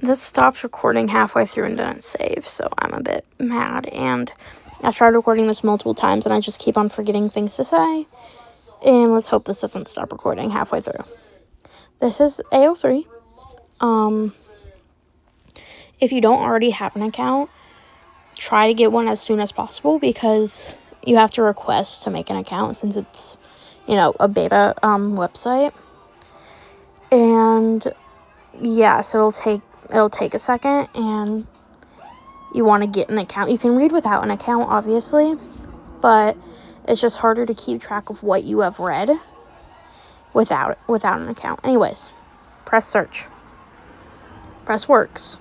this stopped recording halfway through and didn't save, so I'm a bit mad. And I've tried recording this multiple times, and I just keep on forgetting things to say. And let's hope this doesn't stop recording halfway through. This is Ao3. If you don't already have an account, try to get one as soon as possible, because you have to request to make an account since it's, a beta website. And yeah, so it'll take a second, and you want to get an account. You can read without an account, obviously, but it's just harder to keep track of what you have read without an account. Anyways, press search. Press works.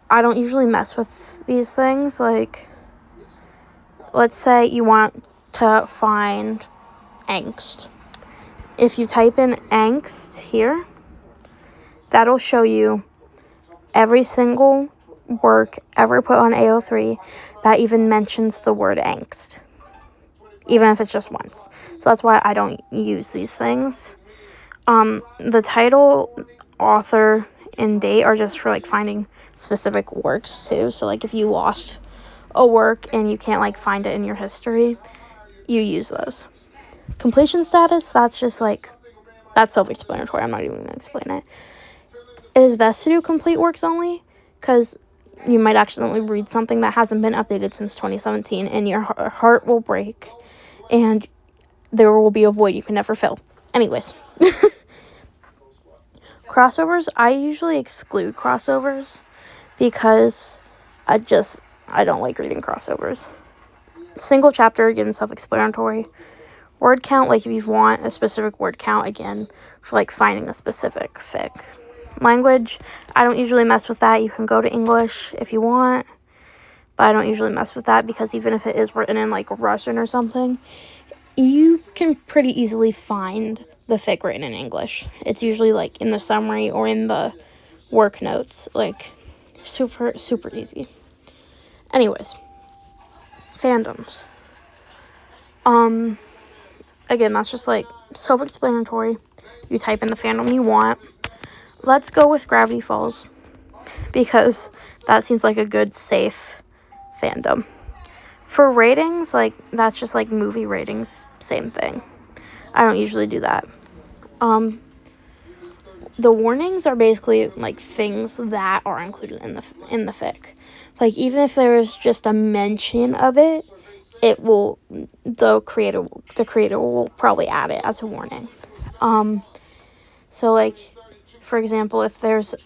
I don't usually mess with these things. Like, let's say you want to find angst. If you type in angst here, that'll show you every single work ever put on Ao3 that even mentions the word angst, even if it's just once. So that's why I don't use these things. The title, author, and date are just for, finding specific works, too. So, if you lost a work and you can't, find it in your history, you use those. Completion status, that's just, that's self-explanatory. I'm not even going to explain it. It is best to do complete works only, because you might accidentally read something that hasn't been updated since 2017, and your heart will break, and there will be a void you can never fill. Anyways. Crossovers, I usually exclude crossovers, because I don't like reading crossovers. Single chapter, again, self-explanatory. Word count, if you want a specific word count, again, for, finding a specific fic. Language, I don't usually mess with that. You can go to English if you want, but I don't usually mess with that, because even if it is written in, Russian or something, you can pretty easily find the fic written in English. It's usually, in the summary or in the work notes. Super, super easy. Anyways. Fandoms. Again, that's just, self-explanatory. You type in the fandom you want. Let's go with Gravity Falls, because that seems like a good, safe fandom. For ratings, that's just, movie ratings, same thing. I don't usually do that. The warnings are basically, things that are included in the fic. Even if there is just a mention of it, the creator will probably add it as a warning. So, for example, if there's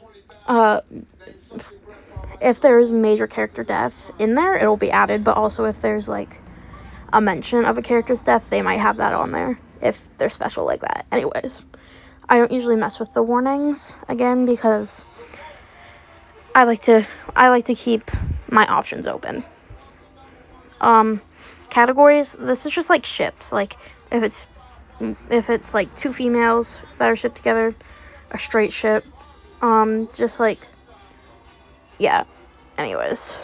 major character death in there, it'll be added, but also if there's, a mention of a character's death, they might have that on there, if they're special like that. Anyways, I don't usually mess with the warnings, again, because I like to keep my options open. Categories, this is just, ships. If it's, two females that are shipped together, a straight ship, yeah. Anyways.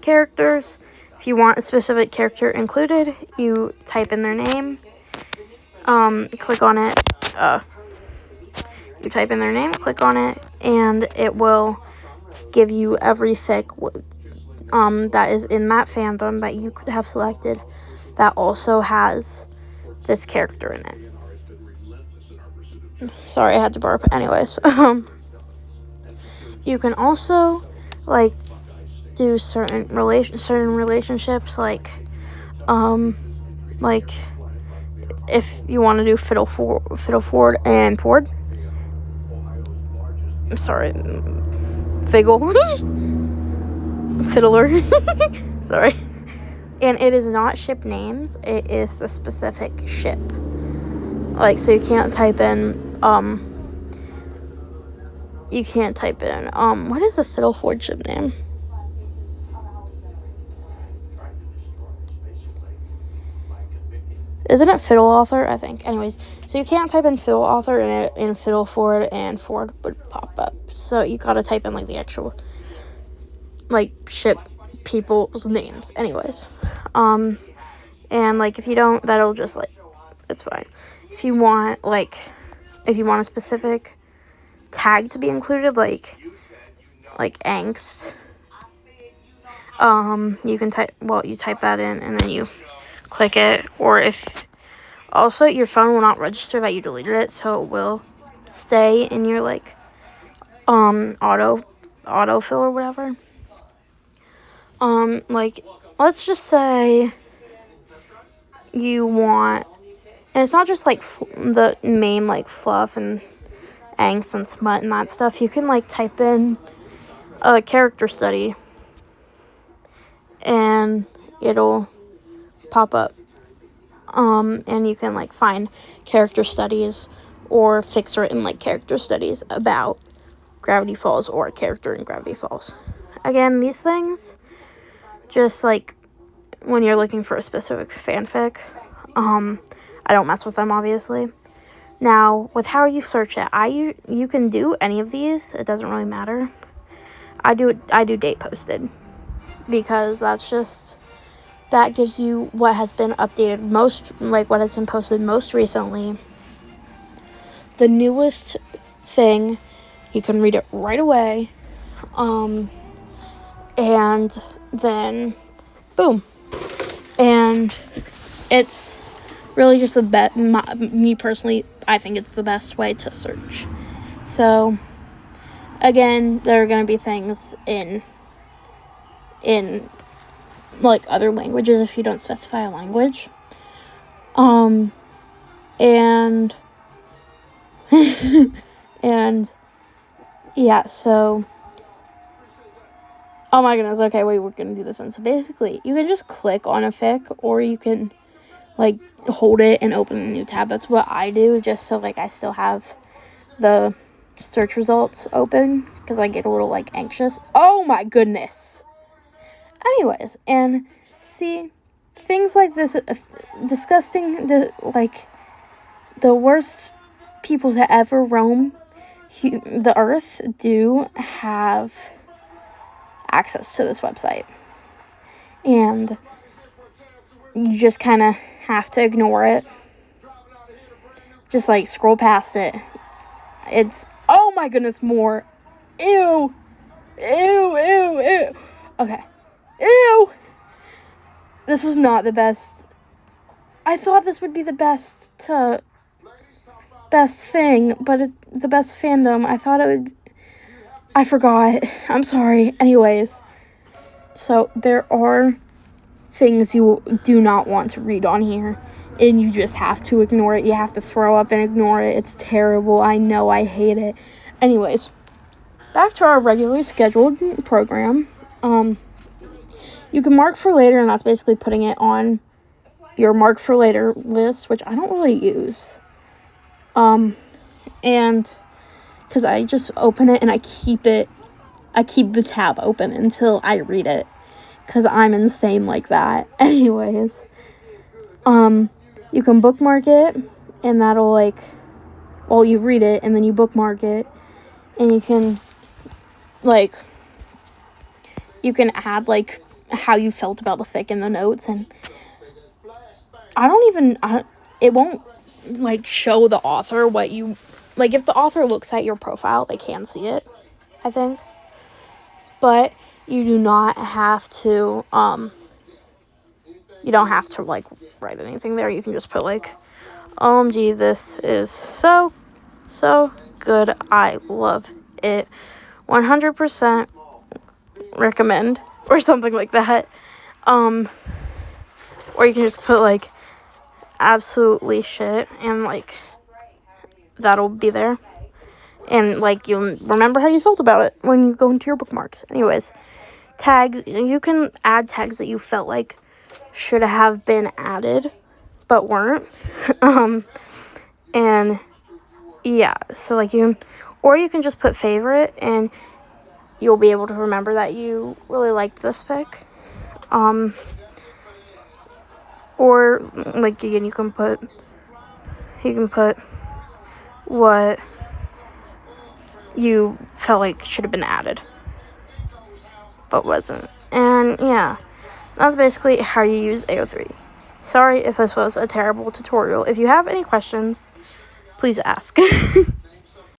Characters, if you want a specific character included, you type in their name, click on it, you type in their name, click on it, and it will give you every fic that is in that fandom that you could have selected that also has this character in it. Sorry, I had to burp. Anyways, you can also, do certain relationships, if you want to do Fiddle Ford and Ford. I'm sorry. Figgle. Fiddler. Sorry. And it is not ship names. It is the specific ship. So you can't type in, what is the Fiddle Ford ship name? Isn't it Fiddle Author? I think. Anyways, so you can't type in Fiddle Author and Fiddle Ford, and Ford would pop up. So you gotta type in, the actual, ship people's names. Anyways. And, if you don't, that'll just, it's fine. If you want a specific tag to be included, like angst. You can you type that in and then you click it, or if also your phone will not register that you deleted it, so it will stay in your like autofill or whatever. Like let's just say you want, and it's not just like the main like fluff and angst and smut and that stuff. You can like type in a character study and it'll pop up. And you can like find character studies or fix written like character studies about Gravity Falls or a character in Gravity Falls. Again, these things, just like when you're looking for a specific fanfic, I don't mess with them, obviously. Now, with how you search it, you can do any of these. It doesn't really matter. I do date posted because that gives you what has been updated most, like what has been posted most recently. The newest thing, you can read it right away. And then, boom. And it's really just me personally, I think it's the best way to search. So, again, there are going to be things in like other languages if you don't specify a language. And and yeah, so oh my goodness, okay, wait, we're gonna do this one. So basically, you can just click on a fic, or you can like hold it and open a new tab. That's what I do, just so like I still have the search results open, because I get a little like anxious. Oh my goodness. Anyways, and see, things like this, disgusting, like the worst people to ever roam the earth do have access to this website. And you just kind of have to ignore it. Just like scroll past it. It's, oh my goodness, more. Ew. Ew, ew, ew. Okay. Ew! This was not the best. I thought this would be the best thing, but the best fandom. I thought it would. I forgot. I'm sorry. Anyways, so there are things you do not want to read on here, and you just have to ignore it. You have to throw up and ignore it. It's terrible. I know. I hate it. Anyways, back to our regularly scheduled program. You can mark for later, and that's basically putting it on your mark for later list, which I don't really use. And because I just open it and I keep the tab open until I read it, because I'm insane like that. Anyways, you can bookmark it, and that'll like, well, you read it and then you bookmark it, and you can add like how you felt about the fic in the notes, and it won't like show the author what you like. If the author looks at your profile, they can see it, I think, but you do not have to you don't have to like write anything there. You can just put like, OMG, this is so good, I love it, 100% recommend, or something like that. Or you can just put like absolutely shit, and like that'll be there, and like you'll remember how you felt about it when you go into your bookmarks. Anyways, tags, you can add tags that you felt like should have been added but weren't. And yeah, so like you can just put favorite, and you'll be able to remember that you really liked this fic. Or like again, you can put what you felt like should have been added but wasn't. And yeah, that's basically how you use Ao3. Sorry if this was a terrible tutorial. If you have any questions, please ask.